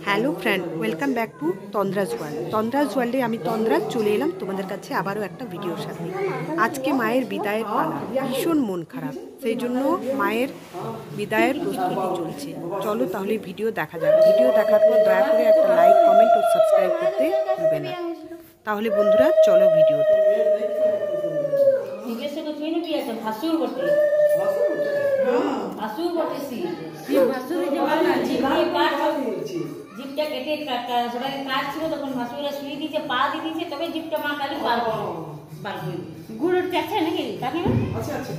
Hello friend, welcome back to Tandraj world. Tandraj ওয়ার্ল্ডে আমি তন্দ্রাজ চলে এলাম তোমাদের কাছে আবারও একটা ভিডিওর সাথে। আজকে মায়ের বিদায়ের পালা, ভীষণ মন খারাপ, সেই জন্য মায়ের বিদায়ের প্রস্তুতি চলছে। চলো তাহলে ভিডিও দেখা যাক। ভিডিও দেখার পর দয়া করে একটা লাইক, কমেন্ট ও সাবস্ক্রাইব করতে ভুলবে না। তাহলে বন্ধুরা চলো ভিডিওতে। জিপটা কেটে সবাই কাজ ছিল তখন মাসুরা শুয়ে দিয়েছে, পা দিয়ে দিয়েছে, তবে জিপটা মা কালী বার করে গুড়ের চাচ্ছে নাকি কাকিমা? আচ্ছা আচ্ছা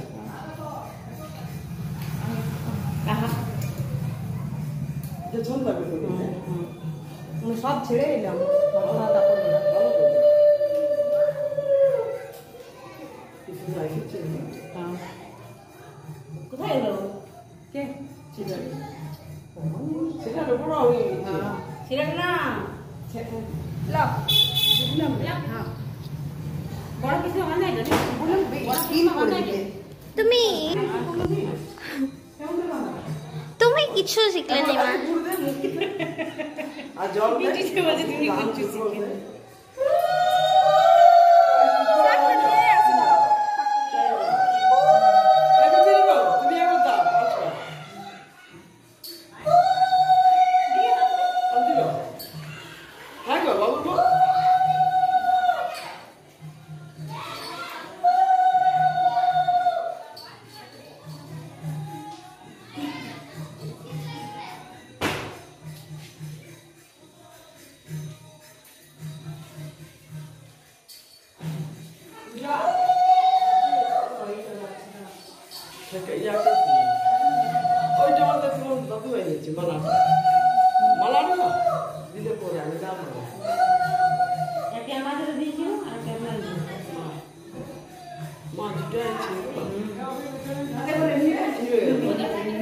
সব ছেড়ে এলাম। কোথায় এলো কে? তুমি কিছু শিখলে না মা।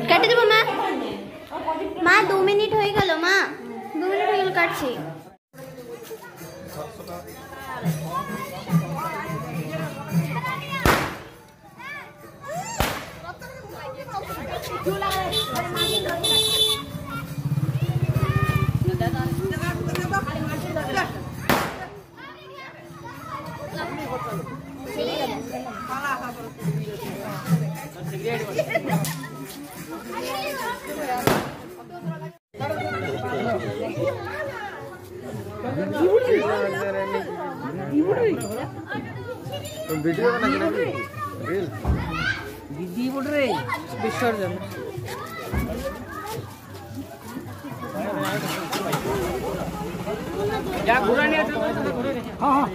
কেটে দেবো মা। মা 2 মিনিট হয়ে গেল, মা 2 মিনিট হয়ে গেল, কাটছি। দিদি বটরে বিসর্জন যা ঘোরা নিয়ে আসো। হ্যাঁ